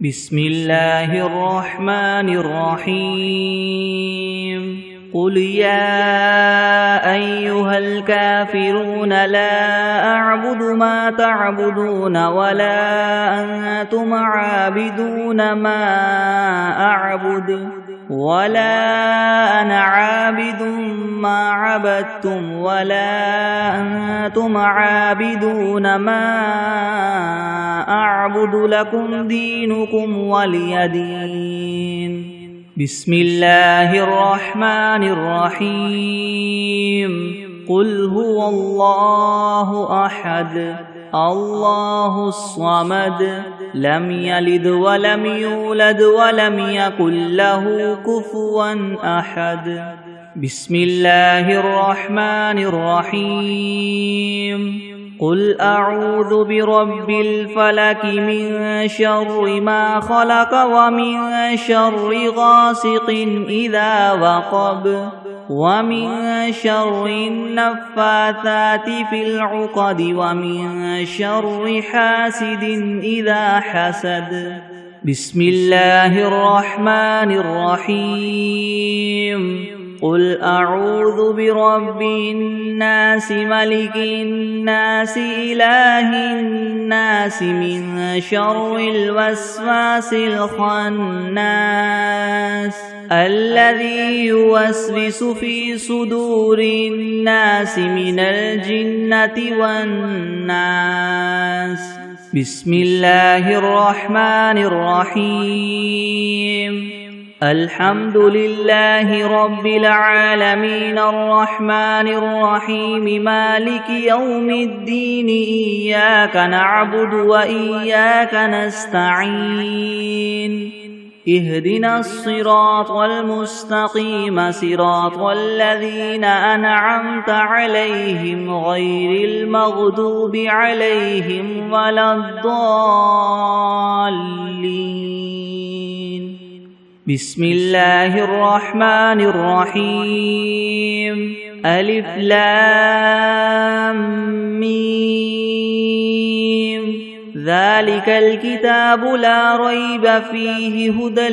بسم الله الرحمن الرحيم قل يا أيها الكافرون لا أعبد ما تعبدون ولا أنتم عابدون ما أعبد ولا أنا عابد ما عبدتم ولا أنتم عابدون ما أعبد لكم دينكم ولي دين. بسم الله الرحمن الرحيم قل هو الله أحد الله الصمد لم يلد ولم يولد ولم يكن له كفوا أحد. بسم الله الرحمن الرحيم قل أعوذ برب الفلك من شر ما خلق ومن شر غاسق إذا وقب ومن شر النفاثات في العقد ومن شر حاسد إذا حسد. بسم الله الرحمن الرحيم قل أعوذ برب الناس ملك الناس إله الناس من شر الوسواس الخناس الذي يوسوس في صدور الناس من الجنة والناس. بسم الله الرحمن الرحيم الحمد لله رب العالمين الرحمن الرحيم مالك يوم الدين إياك نعبد وإياك نستعين اهدنا الصراط المستقيم صراط الذين أنعمت عليهم غير المغضوب عليهم ولا الضالين. بسم الله الرحمن الرحيم ألف لام ميم ذلك الكتاب لا ريب فيه هدى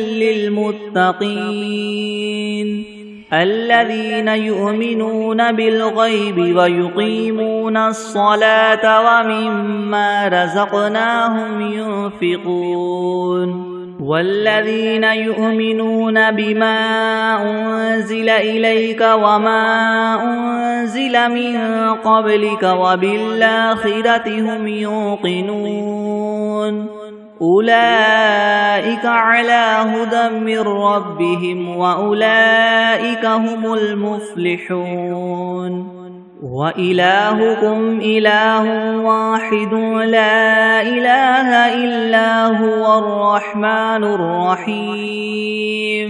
للمتقين الذين يؤمنون بالغيب ويقيمون الصلاة ومما رزقناهم ينفقون والذين يؤمنون بما أنزل إليك وما أنزل من قبلك وبالآخرة هم يوقنون أولئك على هدى من ربهم وأولئك هم المفلحون. وإلهكم إله واحد لا إله إلا هو الرحمن الرحيم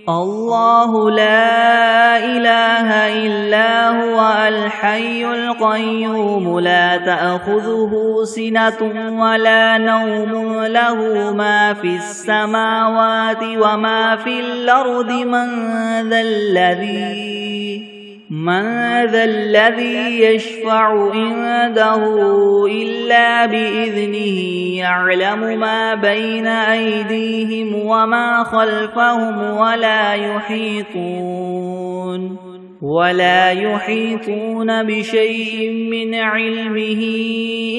الله لا إله إلا هو الحي القيوم لا تأخذه سنة ولا نوم له ما في السماوات وما في الأرض من ذا الذي يشفع عنده إلا بإذنه يعلم ما بين أيديهم وما خلفهم ولا يحيطون بشيء من علمه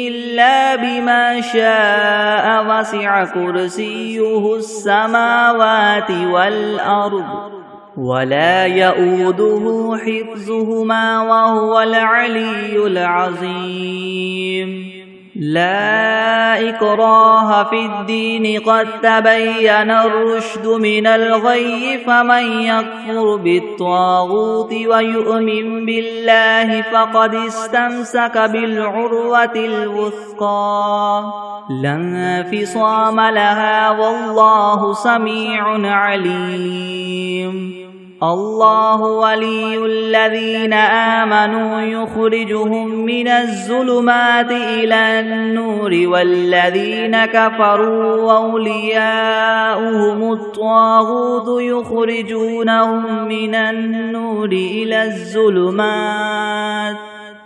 إلا بما شاء وسع كرسيه السماوات والأرض ولا يؤوده حفظهما وهو العلي العظيم. لا إكراه في الدين قد تبين الرشد من الغي فمن يكفر بالطاغوت ويؤمن بالله فقد استمسك بالعروة الوثقى لا انفصام لها والله سميع عليم. الله ولي الذين آمنوا يخرجهم من الظلمات إلى النور والذين كفروا أولياؤهم الطاغوت يخرجونهم من النور إلى الظلمات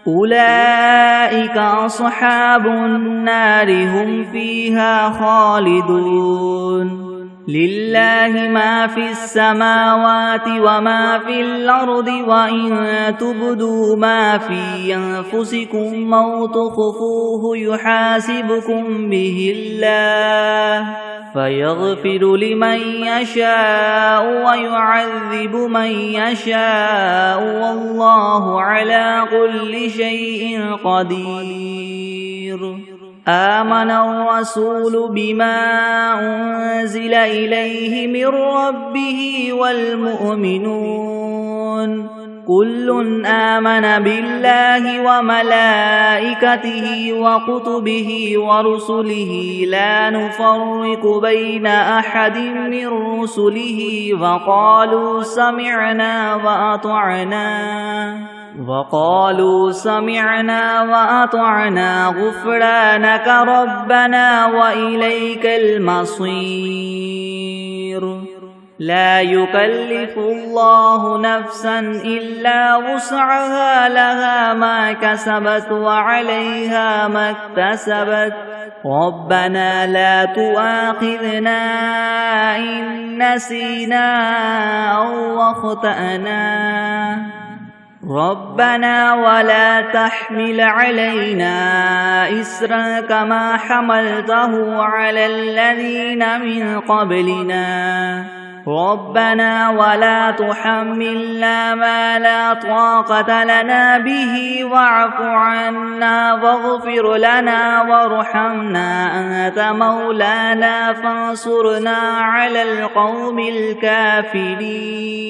أولئك أصحاب النار هم فيها خالدون لله ما في السماوات وما في الأرض وإن تبدوا ما في أنفسكم أو تخفوه يحاسبكم به الله فيغفر لمن يشاء ويعذب من يشاء والله على كل شيء قدير آمن الرسول بما أنزل إليه من ربه والمؤمنون كل آمن بالله وملائكته وكتبه ورسله لا نفرق بين أحد من رسله وقالوا سمعنا وأطعنا غفرانك ربنا وإليك المصير لا يكلف الله نفسا إلا وسعها لها ما كسبت وعليها ما اكتسبت ربنا لا تؤاخذنا إن نسينا أو أخطأنا ربنا ولا تحمل علينا إسرا كما حملته على الذين من قبلنا ربنا ولا تحملنا ما لا طاقة لنا به واعف عنا واغفر لنا وارحمنا أنت مولانا فانصرنا على القوم الكافرين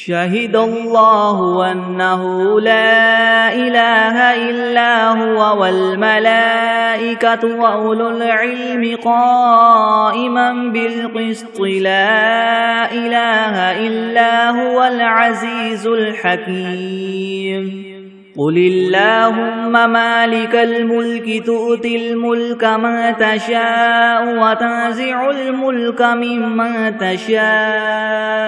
شهد الله أنه لا إله إلا هو والملائكة وأولو العلم قائما بالقسط لا إله إلا هو العزيز الحكيم قل اللهم مالك الملك تؤتي الملك من تشاء وتنزع الملك ممن تشاء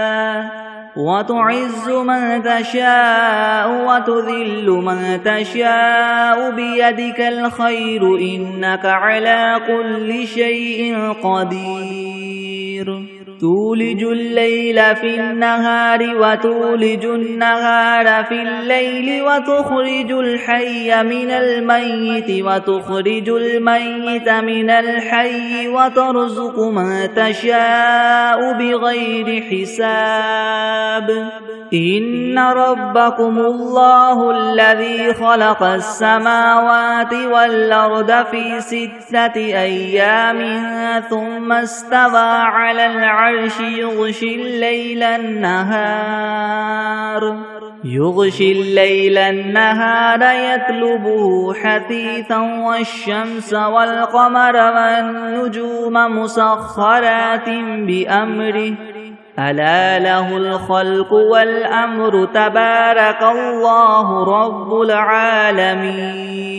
وتعز من تشاء وتذل من تشاء بيدك الخير إنك على كل شيء قدير تولج الليل في النهار وتولج النهار في الليل وتخرج الحي من الميت وتخرج الميت من الحي وترزق من تشاء بغير حساب إن ربكم الله الذي خلق السماوات والأرض في 6 أيام ثم استوى على العرش يغشي الليل النهار يطلبه حثيثا والشمس والقمر والنجوم مسخرات بأمره ألا له الخلق والأمر تبارك الله رب العالمين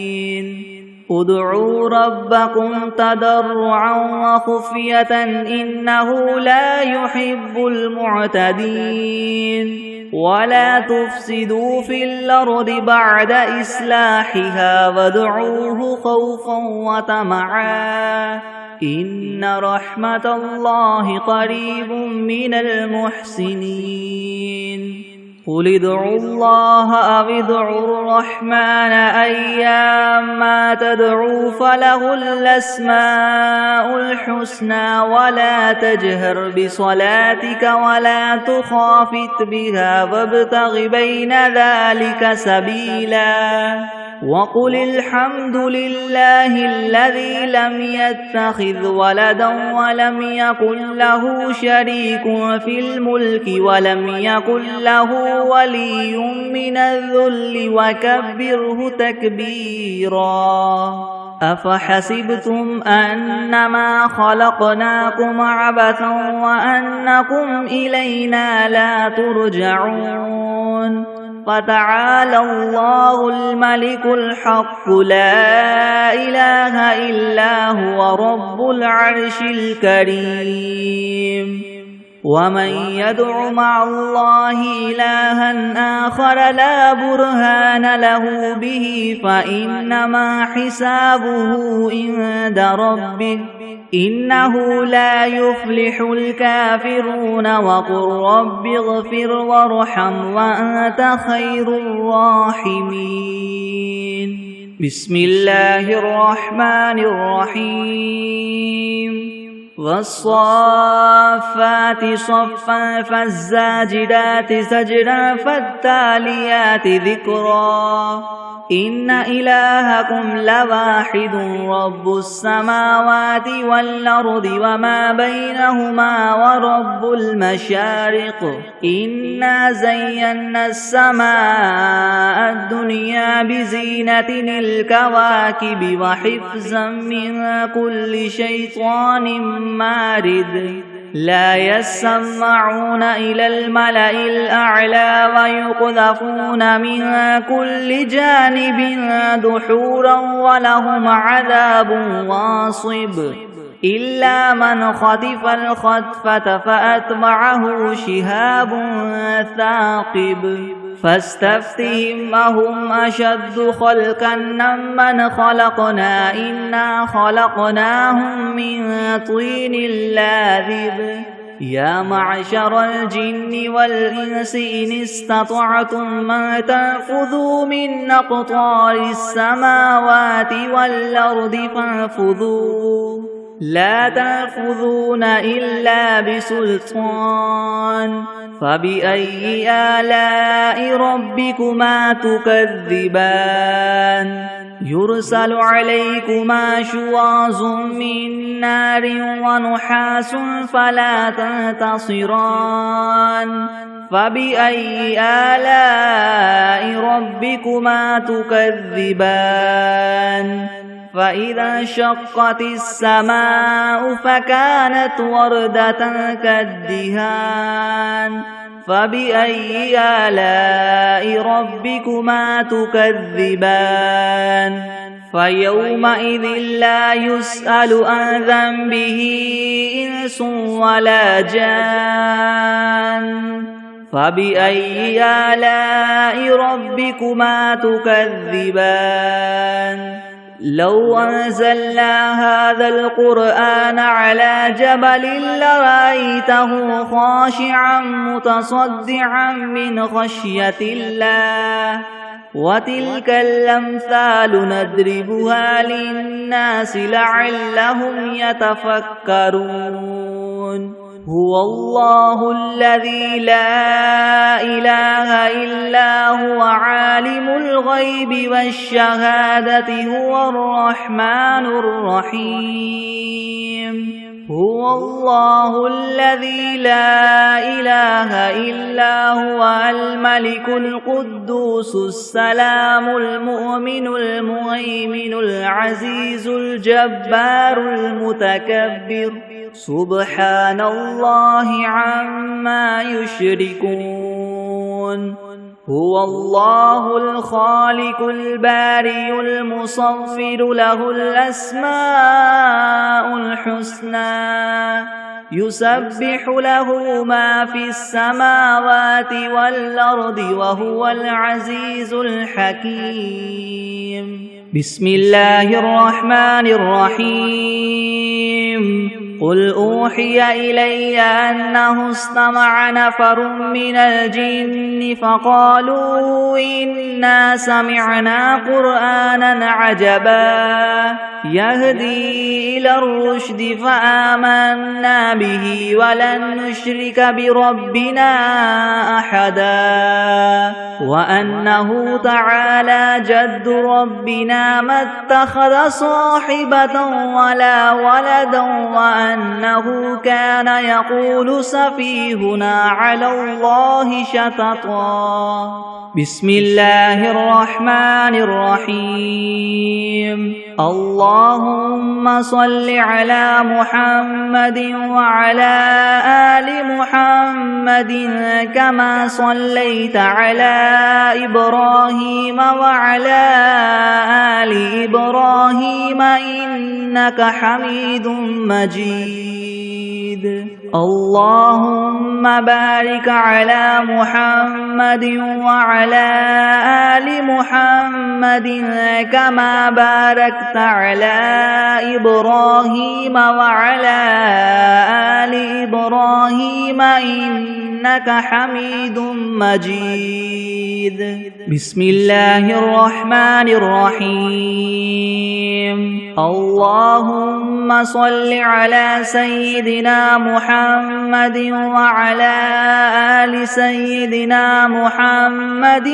ادعوا ربكم تضرعا وخفية إنه لا يحب المعتدين ولا تفسدوا في الأرض بعد إصلاحها وادعوه خوفا وطمعا إن رحمة الله قريب من المحسنين قل ادعوا الله أو ادعوا الرحمن أيما تدعوا فله الأسماء الحسنى ولا تجهر بصلاتك ولا تخافت بها وابتغ بين ذلك سبيلا وقل الحمد لله الذي لم يتخذ ولدا ولم يكن له شريك في الملك ولم يكن له ولي من الذل وكبره تكبيرا أفحسبتم أنما خلقناكم عبثا وأنكم إلينا لا ترجعون فتعالى الله الملك الحق لا إله إلا هو رب العرش الكريم ومن يدع مع الله إلها آخر لا برهان له به فإنما حسابه عند ربه إنه لا يفلح الكافرون وقل رب اغفر وارحم وأنت خير الراحمين. بسم الله الرحمن الرحيم. والصافات صفا فالزاجدات زجرا فالتاليات ذكرا إن إلهكم لواحد رب السماوات والأرض وما بينهما ورب المشارق إنا زينا السماء الدنيا بزينة الكواكب وحفظا من كل شيطان مارد لا يسمعون إلى الملأ الأعلى ويقذفون من كل جانب دحورا ولهم عذاب واصب إلا من خطف الخطفة فأتبعه شهاب ثاقب فاستفتهم أهم أشد خلقا ممن خلقنا إنا خلقناهم من طين لاذب يا معشر الجن والإنس إن استطعتم أن تنفذوا من أقطار السماوات والأرض فانفذوا لا تنفذون إلا بسلطان فبأي آلاء ربكما تكذبان يرسل عليكما شواظ من نار ونحاس فلا تنتصران فبأي آلاء ربكما تكذبان فإذا انشقت السماء فكانت وردة كالدهان فبأي آلاء ربكما تكذبان فيومئذ لا يسأل عن ذنبه إنس ولا جان فبأي آلاء ربكما تكذبان لو أنزلنا هذا القرآن على جبل لرأيته خاشعا متصدعا من خشية الله وتلك الأمثال نضربها للناس لعلهم يتفكرون هو الله الذي لا إله إلا هو عالم الغيب والشهادة هو الرحمن الرحيم هو الله الذي لا إله إلا هو الملك القدوس السلام المؤمن المهيمن العزيز الجبار المتكبر سبحان الله عما يشركون هو الله الخالق البارئ المصور له الأسماء الحسنى يسبح له ما في السماوات والأرض وهو العزيز الحكيم بسم الله الرحمن الرحيم قل أوحي إلي أنه استمع نفر من الجن فقالوا إنا سمعنا قرآنا عجبا يهدي إلى الرشد فآمنا به ولن نشرك بربنا أحدا وأنه تعالى جد ربنا ما اتخذ صاحبة ولا ولدا وأنه كان يقول سفيهنا على الله شططا بسم الله الرحمن الرحيم اللهم صل على محمد وعلى آل محمد كما صليت على إبراهيم وعلى آل إبراهيم إنك حميد مجيد اللهم بارك على محمد وعلى آل محمد كما باركت على إبراهيم وعلى آل إبراهيم إنك حميد مجيد. بسم الله الرحمن الرحيم. اللهم صل على سيدنا محمد وعلى آل سيدنا محمد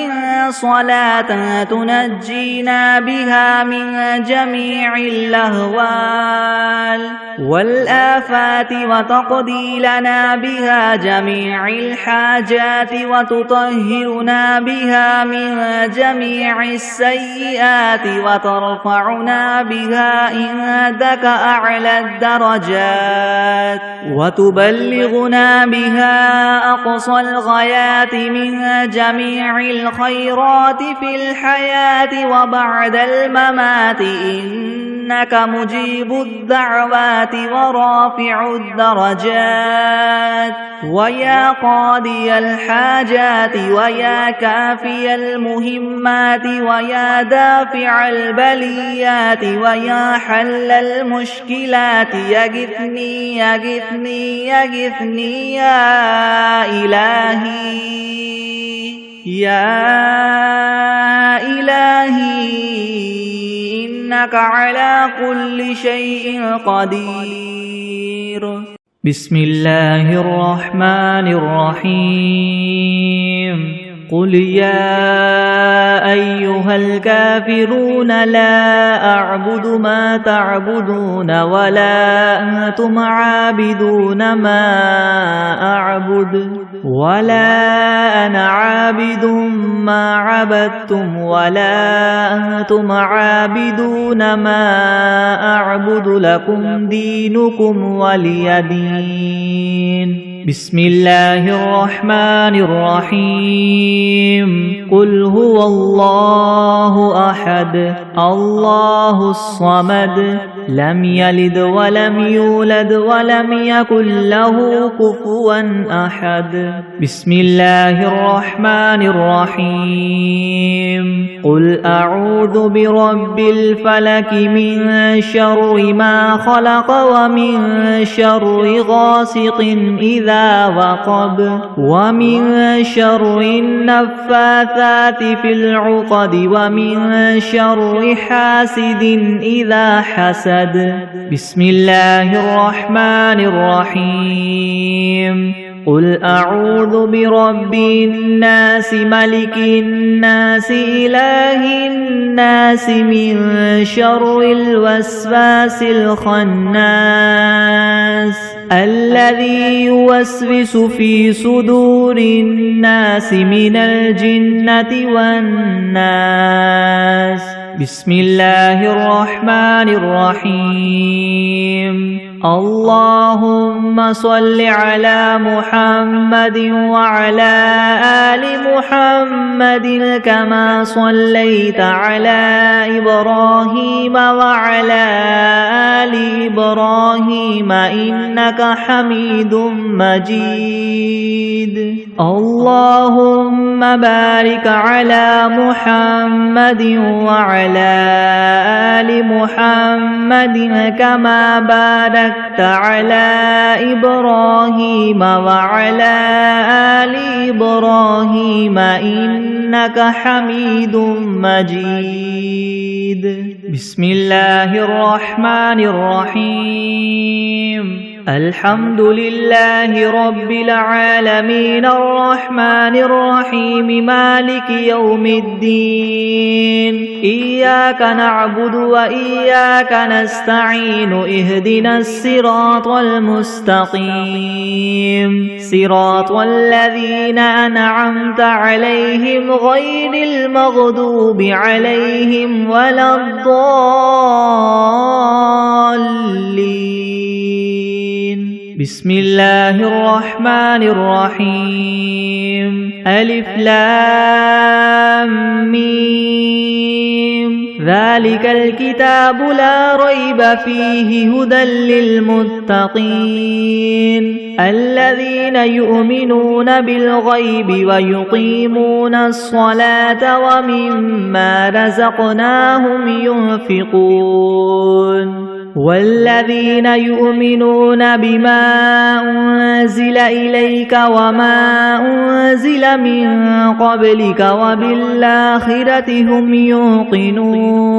صلاة تنجينا بها من جميع الأهوال والآفات وتقضي لنا بها جميع الحاجات وتطهرنا بها من جميع السيئات وترفعنا بها عندك أعلى الدرجات وتبلغنا بها أقصى الغايات من جميع الخيرات في الحياة وبعد الممات إنك مجيب الدعوات ورافع الدرجات ويا قاضي الحاجات ويا كافي المهمات ويا دافع البليات ويا حل المشكلات يغثني يغثني يغثني يا إلهي يا إلهي إنك على كل شيء قدير. بسم الله الرحمن الرحيم. قل يا أيها الكافرون لا أعبد ما تعبدون ولا أنتم عابدون ما أعبد ولا أنا عابد ما عبدتم ولا أنتم عابدون ما أعبد لكم دينكم ولي دين. بسم الله الرحمن الرحيم. قل هو الله أحد الله الصمد لم يلد ولم يولد ولم يكن له كفوا أحد. بسم الله الرحمن الرحيم. قل أعوذ برب الفلك من شر ما خلق ومن شر غاسق إذا وقب ومن شر النفاثات في العقد ومن شر حاسد إذا حسد. بسم الله الرحمن الرحيم. قل أعوذ برب الناس ملك الناس إله الناس من شر الوسواس الخناس الذي يوسوس في صدور الناس من الجنة والناس. بسم الله الرحمن الرحيم. اللهم صل على محمد وعلى آل محمد كما صليت على إبراهيم وعلى آل إبراهيم إنك حميد مجيد. اللهم بارك على محمد وعلى آل محمد كما باركت على إبراهيم وعلى آل إبراهيم إنك حميد مجيد. بسم الله الرحمن الرحيم. الحمد لله رب العالمين الرحمن الرحيم مالك يوم الدين. إياك نعبد وإياك نستعين اهدنا الصراط المستقيم صراط الذين أنعمت عليهم غير المغضوب عليهم ولا الضالين. بسم الله الرحمن الرحيم ألف لام ميم ذلك الكتاب لا ريب فيه هدى للمتقين الذين يؤمنون بالغيب ويقيمون الصلاة ومما رزقناهم ينفقون والذين يؤمنون بما أنزل إليك وما أنزل من قبلك وبالآخرة هم يوقنون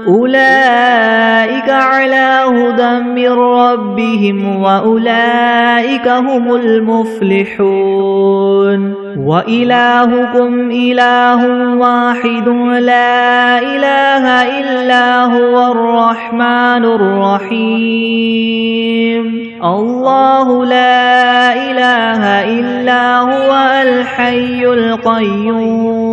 أولئك على هدى من ربهم وأولئك هم المفلحون وإلهكم إله واحد لا إله إلا هو الرحمن الرحيم الله لا إله إلا هو الحي القيوم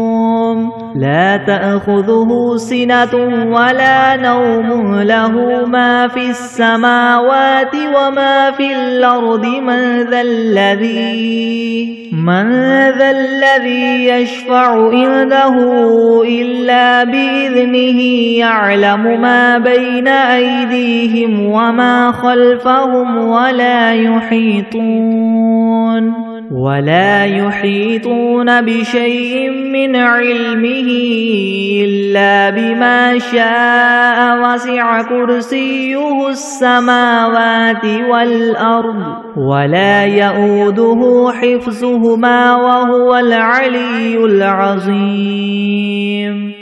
لا تأخذه سنة ولا نوم له ما في السماوات وما في الأرض من ذا الذي يشفع عنده إلا بإذنه يعلم ما بين أيديهم وما خلفهم ولا يحيطون بشيء من علمه إلا بما شاء وسع كرسيه السماوات والأرض ولا يؤوده حفظهما وهو العلي العظيم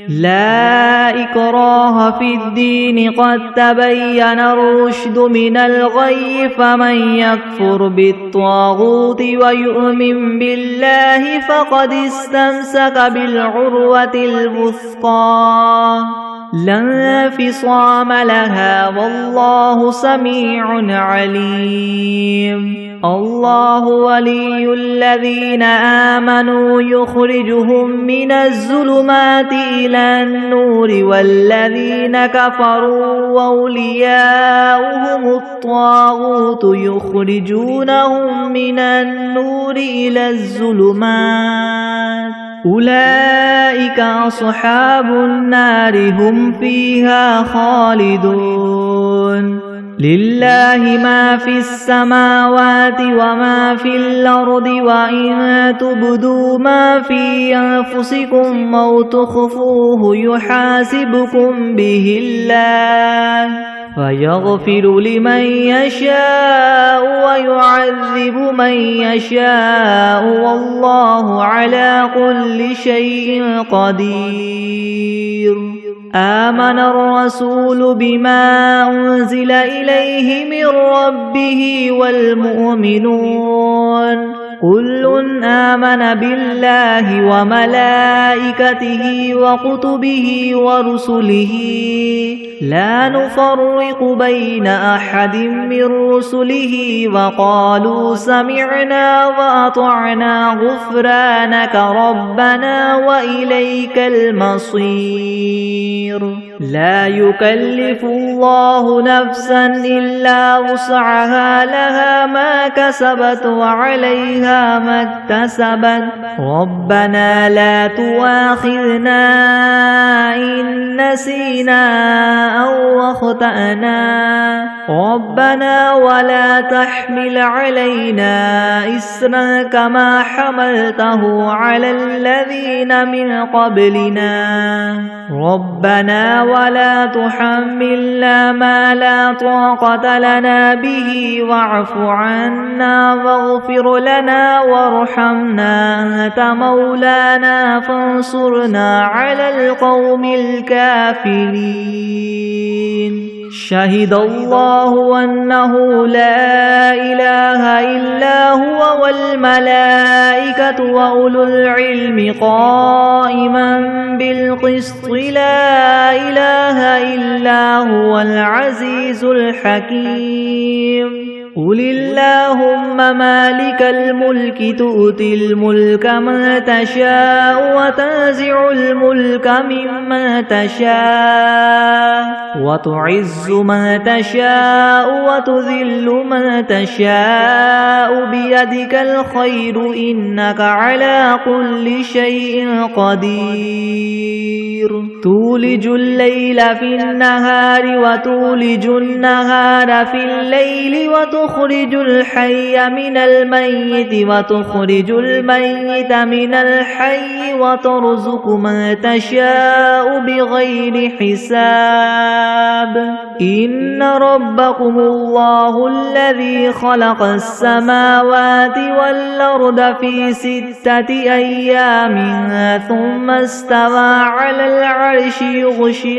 لا إكراه في الدين قد تبين الرشد من الغي فمن يكفر بالطاغوت ويؤمن بالله فقد استمسك بالعروة الوثقى لا انفصام لها والله سميع عليم الله ولي الذين آمنوا يخرجهم من الظلمات إلى النور والذين كفروا وأولياؤهم الطاغوت يخرجونهم من النور إلى الظلمات أولئك أصحاب النار هم فيها خالدون لله ما في السماوات وما في الأرض وإن تبدوا ما في أنفسكم أو تخفوه يحاسبكم به الله فيغفر لمن يشاء ويعذب من يشاء والله على كل شيء قدير آمن الرسول بما أنزل إليه من ربه والمؤمنون كل آمن بالله وملائكته وكتبه ورسله لا نفرق بين أحد من رسله وقالوا سمعنا وأطعنا غفرانك ربنا وإليك المصير لا يكلف الله نفسا إلا وسعها لها ما كسبت وعليها ما اكتسبت ربنا لا تؤاخذنا إن نسينا أو أخطأنا ربنا ولا تحمل علينا إسرا كما حملته على الذين من قبلنا ربنا ولا تحملنا ما لا طاقة لنا به واعف عنا واغفر لنا وارحمنا أنت مولانا فانصرنا على القوم الكافرين شهد الله أنه لا إله إلا هو والملائكة وأولو العلم قائما بالقسط لا إله إلا هو العزيز الحكيم قل اللهم مالك الملك تؤتي الملك من تشاء وتنزع الملك ممن تشاء وتعز من تشاء وتذل من تشاء بيدك الخير إنك على كل شيء قدير تولج الليل في النهار وتولج النهار في الليل وتخرج الحي من الميت وتخرج الميت من الحي وترزق من تشاء بغير حساب إن ربكم الله الذي خلق السماوات والأرض في 6 أيام ثم استوى على العرش يغشي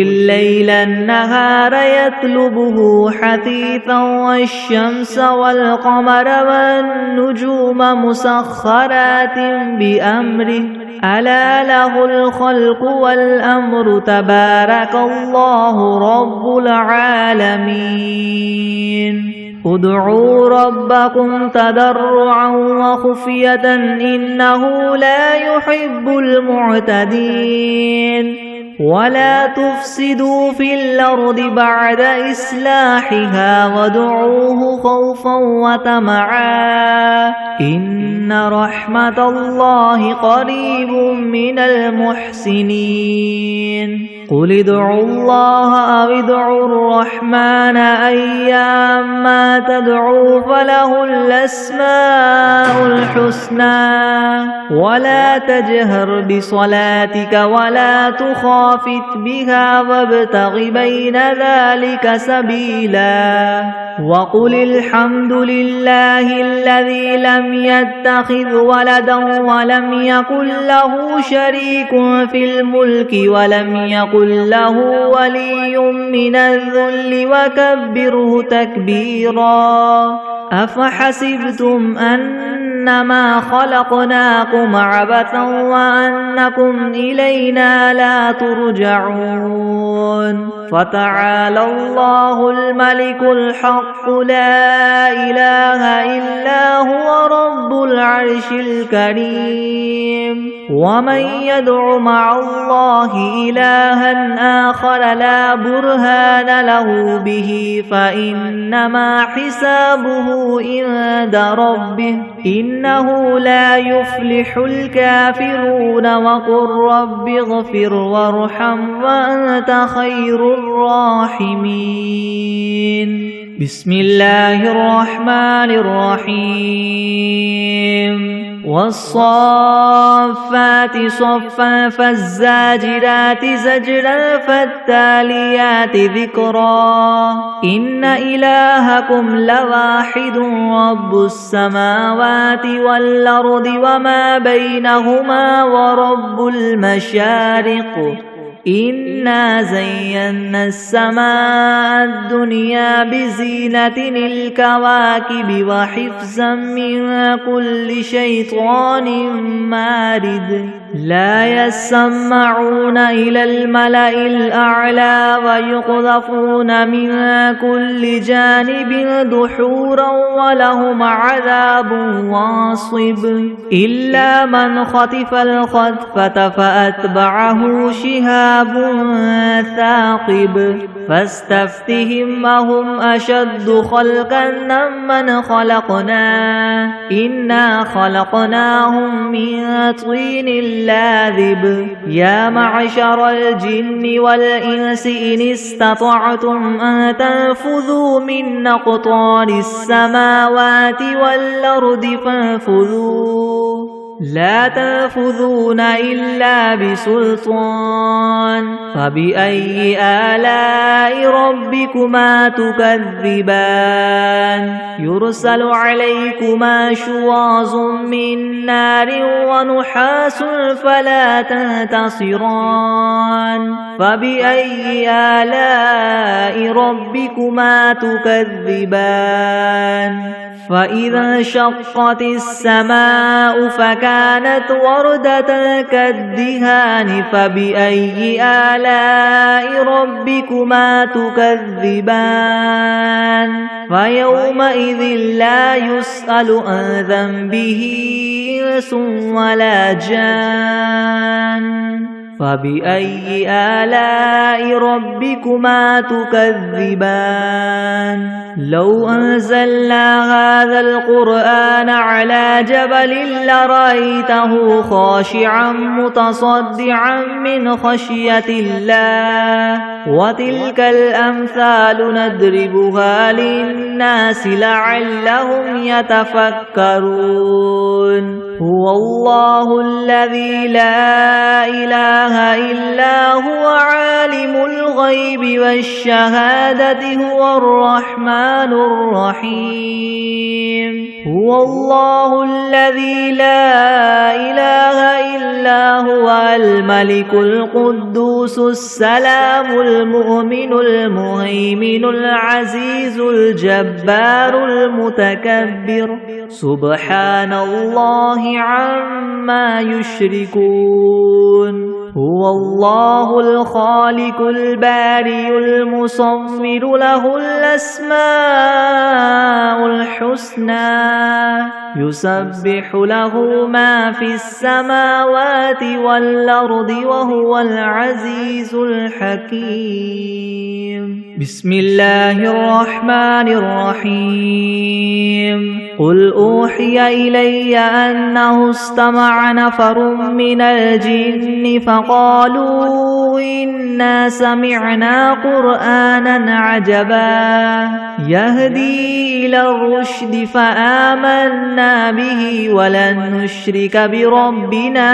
الليل النهار يطلبه حثيثا والشمس والقمر والنجوم مسخرات بأمره ألا له الخلق والأمر تبارك الله رب العالمين ادعوا ربكم تضرعا وخفية إنه لا يحب المعتدين ولا تفسدوا في الأرض بعد إصلاحها وادعوه خوفا وطمعا إن رحمة الله قريب من المحسنين قل ادعوا الله أو ادعوا الرحمن أيما تدعوا فله الأسماء الحسنى ولا تجهر بصلاتك ولا تخافت بها وابتغ بين ذلك سبيلا وقل الحمد لله الذي لم يتخذ ولدا ولم يكن له شريك في الملك ولم يكن له ولي من الذل وكبره تكبيرا أفحسبتم أنما خلقناكم عبثا وأنكم إلينا لا ترجعون فتعالى الله الملك الحق لا إله إلا هو رب العرش الكريم ومن يدع مع الله إلها آخر لا برهان له به فإنما حسابه عند ربه إنه لا يفلح الكافرون وقل رب اغفر وارحم وأنت خير الراحمين بسم الله الرحمن الرحيم والصافات صفا فالزاجرات زجرا فالتاليات ذكرا إن إلهكم لواحد رب السماوات والأرض وما بينهما ورب المشارق إنا زينا السماء الدنيا بزينة الكواكب وحفظا من كل شيطان مارد لا يسمعون إلى الملأ الأعلى ويقذفون من كل جانب دحورا ولهم عذاب واصب إلا من خطف الخطفة فأتبعه شهاب ثاقب فاستفتهم أهم أشد خلقا ممن خلقنا إنا خلقناهم من طين لاذب يا معشر الجن والإنس إن استطعتم أن تنفذوا من أقطار السماوات والأرض فانفذوا لا تنفذون إلا بسلطان فبأي آلاء ربكما تكذبان يرسل عليكما شواظ من نار ونحاس فلا تنتصران فبأي آلاء ربكما تكذبان فإذا انشقت السماء فكانت وردة كالدهان فبأي آلاء ربكما تكذبان فيومئذ لا يسأل عن ذنبه إنس ولا جان فبأي آلاء ربكما تكذبان لو أنزلنا هذا القرآن على جبل لرأيته خاشعا متصدعا من خشية الله وتلك الأمثال نضربها للناس لعلهم يتفكرون هو الله الذي لا إله إلا هو عالم الغيب والشهادة هو الرحمن الرحيم هو الله الذي لا إله إلا هو الملك القدوس السلام المؤمن المهيمن العزيز الجبار المتكبر سبحان الله عما يشركون هو الله الخالق البارئ المصور له الأسماء الحسنى يسبح له ما في السماوات والأرض وهو العزيز الحكيم بسم الله الرحمن الرحيم قل أوحي إلي أنه استمع نفر من الجن فقالوا إنا سمعنا قرآنا عجبا يهدي إلى الرشد فآمنا به ولن نشرك بربنا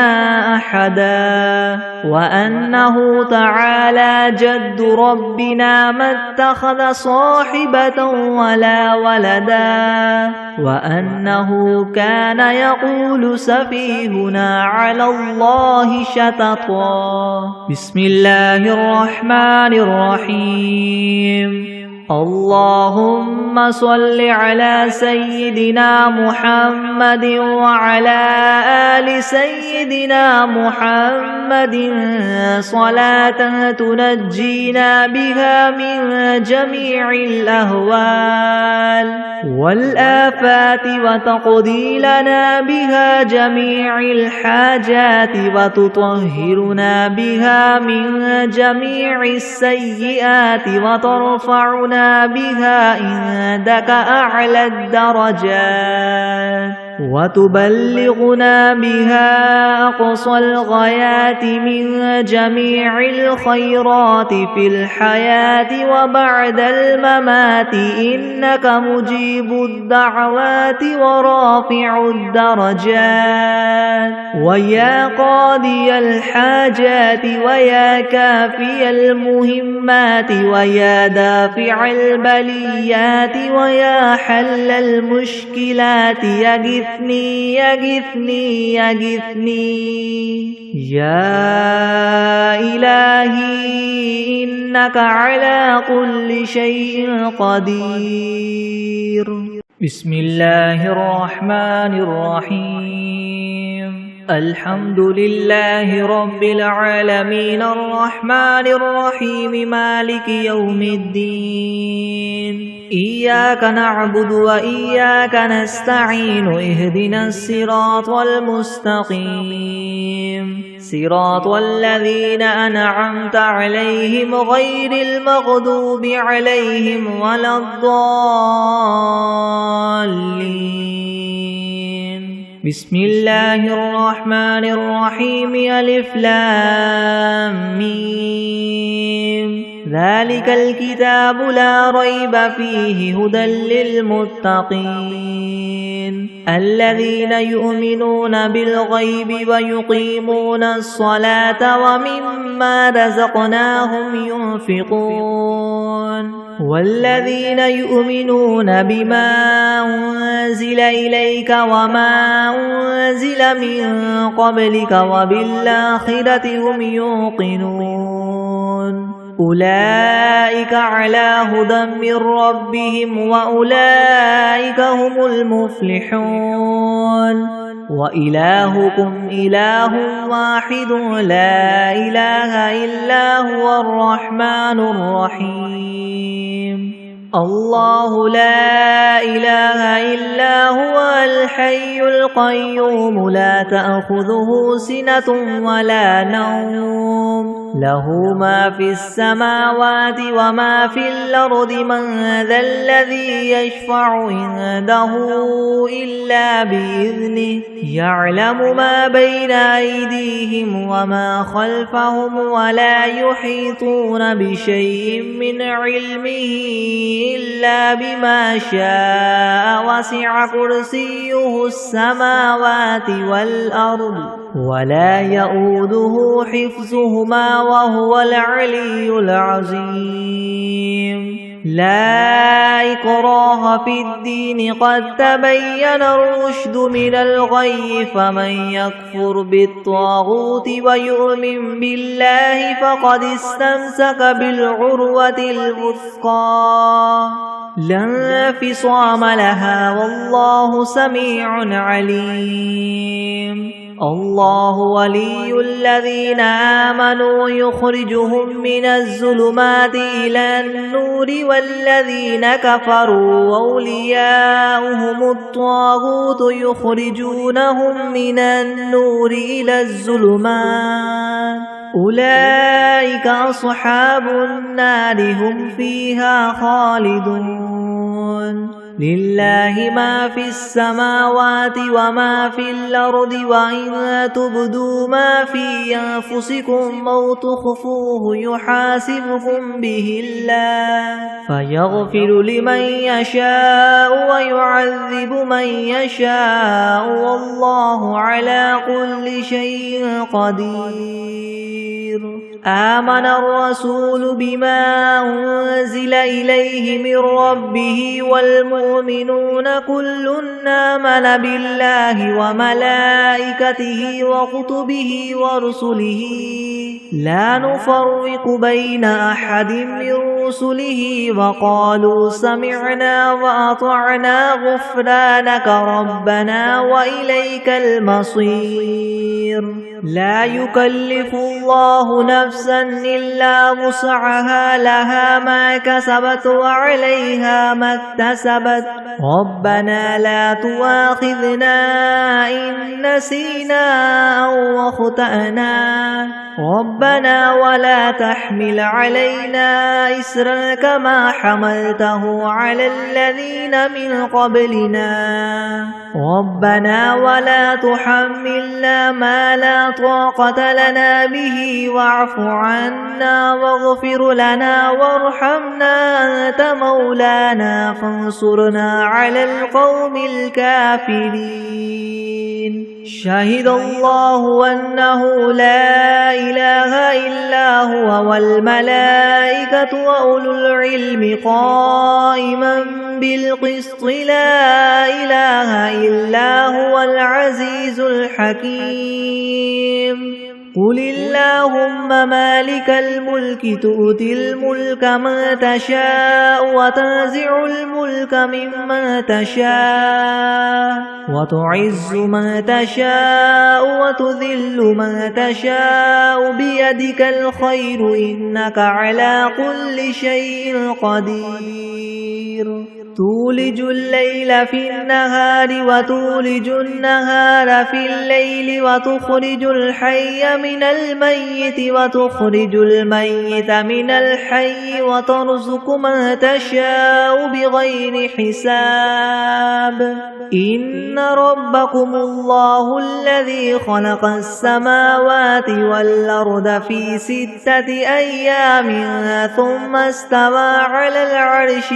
أحدا وأنه تعالى جد ربنا ما اتخذ صاحبة ولا ولدا وأنه كان يقول سفيهنا على الله شططا بسم الله الرحمن الرحيم اللهم صل على سيدنا محمد وعلى آل سيدنا محمد صلاة تنجينا بها من جميع الأهوال والآفات وتقضي لنا بها جميع الحاجات وتطهرنا بها من جميع السيئات وترفعنا بها عندك أعلى الدرجات وتبلغنا بها أقصى الغايات من جميع الخيرات في الحياة وبعد الممات إنك مجيب الدعوات ورافع الدرجات ويا قاضي الحاجات ويا كافي المهمات ويا دافع البليات ويا حل المشكلات يغثني يغثني يغثني يا إلهي إنك على كل شيء قدير بسم الله الرحمن الرحيم الحمد لله رب العالمين الرحمن الرحيم مالك يوم الدين إياك نعبد وإياك نستعين اهدنا الصراط المستقيم صراط الذين أنعمت عليهم غير المغضوب عليهم ولا الضالين بسم الله الرحمن الرحيم ألف لام ميم ذلك الكتاب لا ريب فيه هدى للمتقين الذين يؤمنون بالغيب ويقيمون الصلاة ومما رزقناهم ينفقون والذين يؤمنون بما أنزل إليك وما أنزل من قبلك وبالآخرة هم يوقنون أولئك على هدى من ربهم وأولئك هم المفلحون وإلهكم إله واحد لا إله إلا هو الرحمن الرحيم الله لا إله إلا هو الحي القيوم لا تأخذه سنة ولا نوم له ما في السماوات وما في الأرض من ذا الذي يشفع عنده إلا بإذنه يعلم ما بين أيديهم وما خلفهم ولا يحيطون بشيء من علمه إلا بما شاء وسع كرسيه السماوات والأرض ولا يؤوده حفظهما وهو العلي العظيم لا إكراه في الدين قد تبين الرشد من الغي فمن يكفر بالطاغوت ويؤمن بالله فقد استمسك بالعروة الوثقى لا انفصام لها والله سميع عليم الله ولي الذين آمنوا يخرجهم من الظلمات إلى النور والذين كفروا أولياؤهم الطاغوت يخرجونهم من النور إلى الظلمات أولئك أصحاب النار هم فيها خالدون لله ما في السماوات وما في الأرض وإن تبدوا ما في أنفسكم أو تخفوه يحاسبكم به الله فيغفر لمن يشاء ويعذب من يشاء والله على كل شيء قدير آمن الرسول بما أنزل إليه من ربه والمؤمنون كل آمن بالله وملائكته وكتبه ورسله لا نفرق بين أحد من رسله وقالوا سمعنا وأطعنا غفرانك ربنا وإليك المصير لا يكلف الله نفسا إلا وسعها لها ما كسبت وعليها ما اكتسبت ربنا لا تؤاخذنا إن نسينا أو أخطأنا ربنا ولا تحمل علينا إسرا كما حملته على الذين من قبلنا ربنا ولا تحملنا ما لا طاقة لنا به واعف عنا واغفر لنا وارحمنا أنت مولانا فانصرنا على القوم الكافرين شهد الله أنه لا إله إلا هو والملائكة وأولو العلم قائما بالقسط لا إله إلا هو العزيز الحكيم قل اللهم مالك الملك تؤتي الملك من تشاء وتنزع الملك ممن تشاء وتعز من تشاء وتذل من تشاء بيدك الخير إنك على كل شيء قدير تولج الليل في النهار وتولج النهار في الليل وتخرج الحي من الميت وتخرج الميت من الحي وترزق من تشاء بغير حساب إن ربكم الله الذي خلق السماوات والأرض في 6 أيام ثم استوى على العرش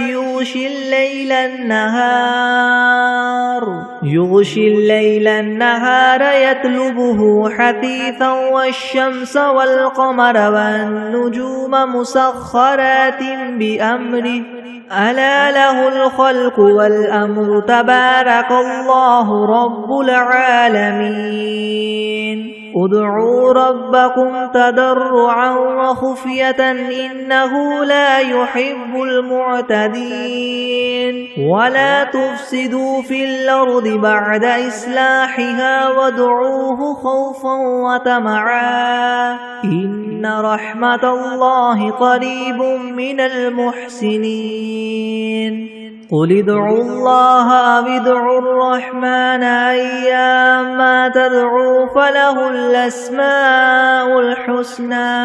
يغشي الليل النهار يطلبه حثيثا والشمس والقمر والنجوم مسخرات بأمره ألا له الخلق والأمر تبارك الله رب العالمين ادعوا ربكم تضرعا وخفية إنه لا يحب المعتدين ولا تفسدوا في الأرض بعد إصلاحها وادعوه خوفا وطمعا إن رحمة الله قريب من المحسنين قل ادعوا الله أو ادعوا الرحمن أيما تدعوا فله الأسماء الحسنى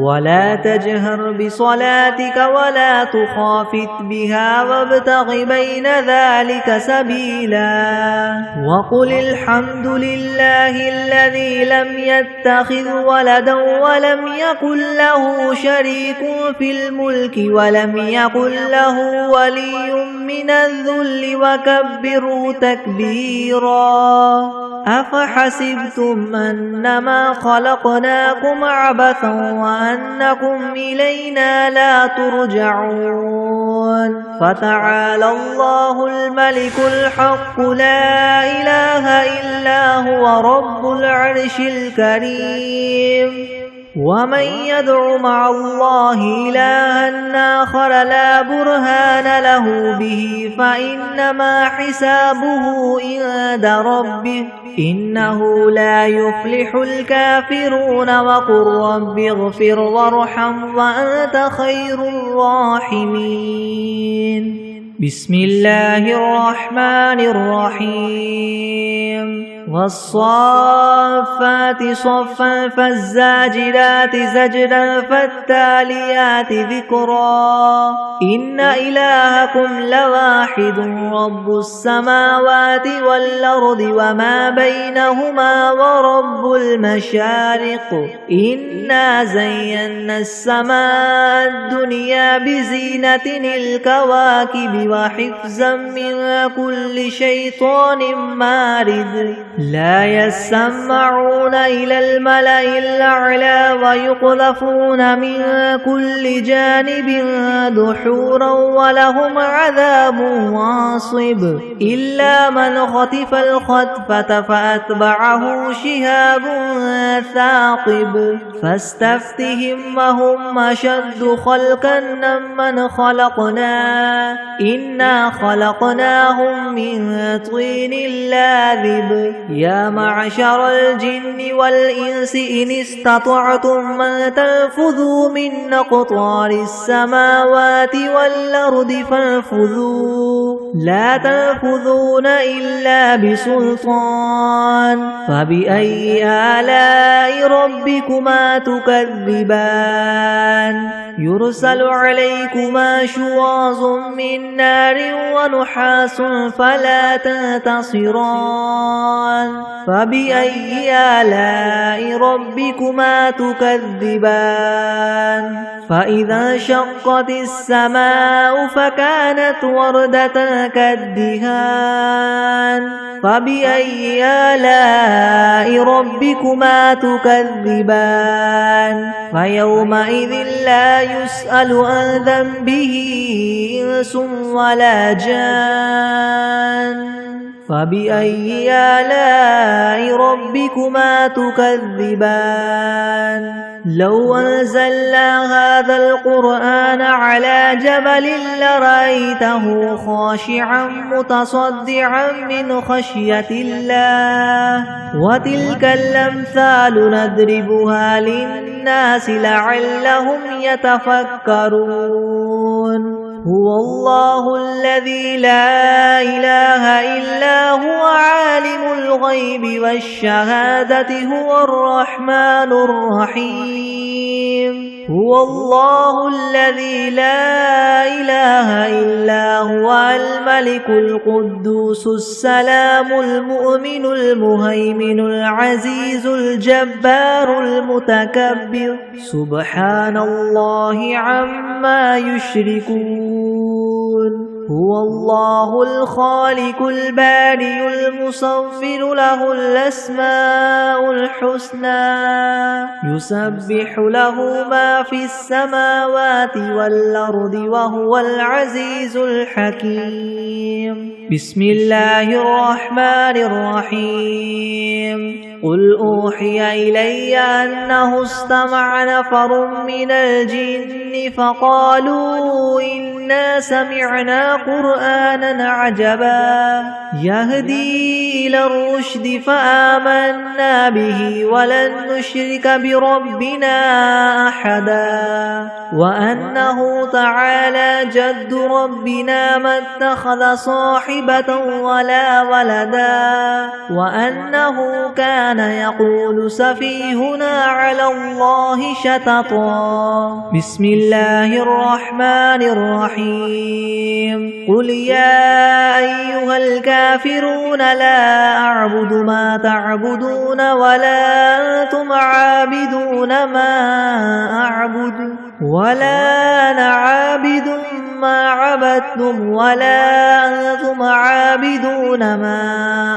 ولا تجهر بصلاتك ولا تخافت بها وابتغ بين ذلك سبيلا وقل الحمد لله الذي لم يتخذ ولدا ولم يكن له شريك في الملك ولم يكن له ولي من الذل وكبره تكبيرا أفحسبتم أنما خلقناكم عبثا وأنكم إلينا لا ترجعون فتعالى الله الملك الحق لا إله إلا هو رب العرش الكريم ومن يدع مع الله إلها آخر لا برهان له به فإنما حسابه عند ربه إنه لا يفلح الكافرون وقل رب اغفر وارحم وأنت خير الراحمين بسم الله الرحمن الرحيم والصافات صفا فالزاجرات زجرا فالتاليات ذكرا إن إلهكم لواحد رب السماوات والأرض وما بينهما ورب المشارق إنا زينا السماء الدنيا بزينة الكواكب وحفظا من كل شيطان مارد لا يسمعون إلى الملأ الأعلى ويقذفون من كل جانب دحورا ولهم عذاب واصب إلا من خطف الخطفة فأتبعه شهاب ثاقب فاستفتهم وهم أشد خلقا ممن خلقنا إنا خلقناهم من طين لاذب يا معشر الجن والإنس إن استطعتم أن تنفذوا من أقطار السماوات والأرض فانفذوا لا تنفذون إلا بسلطان فبأي آلاء ربكما تكذبان يرسل عليكما شواظ من نار ونحاس فلا تنتصران فبأي آلاء ربكما تكذبان فإذا انشقت السماء فكانت وردة كالدهان فبأي آلاء ربكما تكذبان فيومئذ لا يسأل عن ذنبه إنس ولا جان فبأي آلاء ربكما تكذبان لو أنزلنا هذا القرآن على جبل لرأيته خاشعا متصدعا من خشية الله وتلك الأمثال نضربها للناس لعلهم يتفكرون هو الله الذي لا إله إلا هو عالم الغيب والشهادة هو الرحمن الرحيم هو الله الذي لا إله إلا هو الملك القدوس السلام المؤمن المهيمن العزيز الجبار المتكبر سبحان الله عما يشركون هو الله الخالق البارئ المصور له الأسماء الحسنى يسبح له ما في السماوات والأرض وهو العزيز الحكيم بسم الله الرحمن الرحيم قل أوحي إلي أنه استمع نفر من الجن فقالوا إنا سمعنا قرآنا عجبا يهدي إلى الرشد فآمنا به ولن نشرك بربنا أحدا وأنه تعالى جد ربنا ما اتخذ صاحبة ولا ولدا وأنه كان يقول سفيهنا على الله شططا بسم الله الرحمن الرحيم قل يا أيها الكافرون لا أعبد ما تعبدون ولا أنتم عابدون ما أعبد ولا أنا عابد ما عبدتم ولا أنتم عابدون ما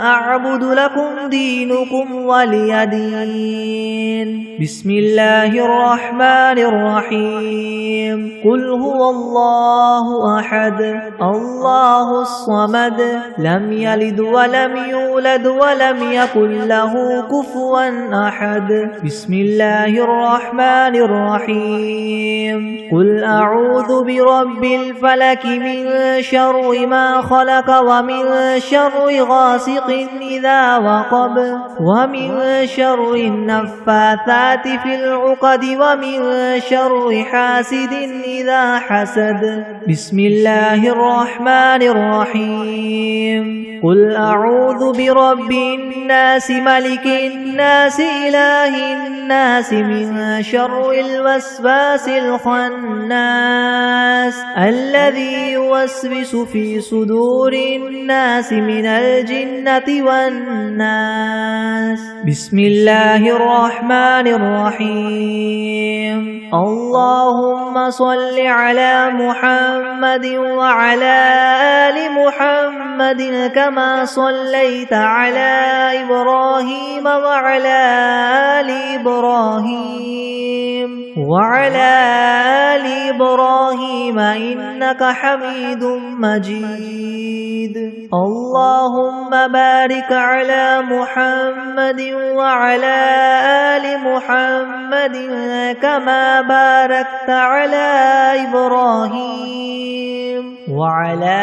أعبد لكم دينكم ولي دين بسم الله الرحمن الرحيم قل هو الله أحد الله الصمد لم يلد ولم يولد ولم يكن له كفوا أحد بسم الله الرحمن الرحيم قل أعوذ برب الفلك من شر ما خلق ومن شر غاسق إذا وقب ومن شر النفاثات في العقد ومن شر حاسد إذا حسد بسم الله الرحمن الرحيم قل أعوذ برب الناس ملك الناس إله الناس من شر الوسواس الخناس الذي يوسوس في صدور الناس من الجنة والناس بسم الله الرحمن الرحيم اللهم صل على محمد وعلى آل محمد كما صليت على إبراهيم وعلى آل إبراهيم إنك حميد مجيد اللهم بارك على محمد وعلى آل محمد كما باركت على إبراهيم وعلى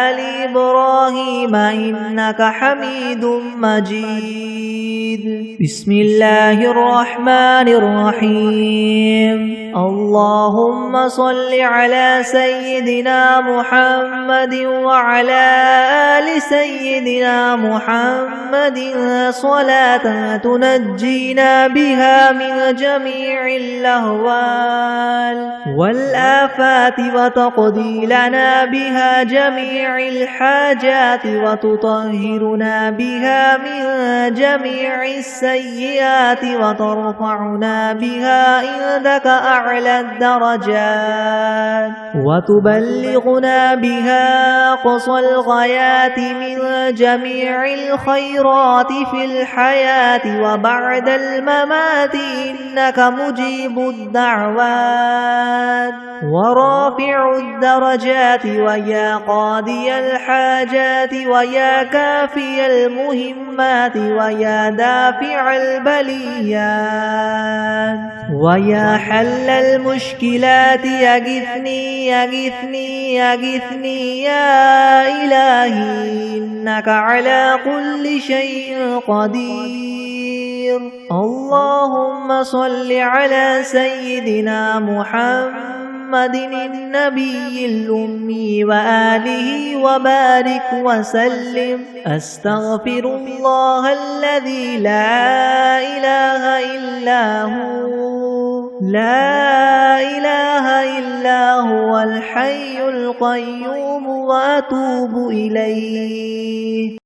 آل إبراهيم إنك حميد مجيد بسم الله الرحمن الرحيم اللهم صل على سيدنا محمد وعلى آل سيدنا محمد صلاة تنجينا بها من جميع الأهوال والآفات وتقضي لنا بها جميع الحاجات وتطهرنا بها من جميع السيئات وترفعنا بها عندك أعلى الدرجات وتبلغنا بها أقصى الغايات من جميع الخيرات في الحياة وبعد الممات إنك مجيب الدعوات ورافع الدرجات ويا قاضي الحاجات ويا كافي المهمات ويا دافع البليات ويا حل المشكلات يغثني يغثني يغثني يا إلهي إنك على كل شيء قدير اللهم صل على سيدنا محمد النبي الأمي وآله وبارك وسلم أستغفر الله الذي لا إله إلا هو الحي القيوم وأتوب إليه.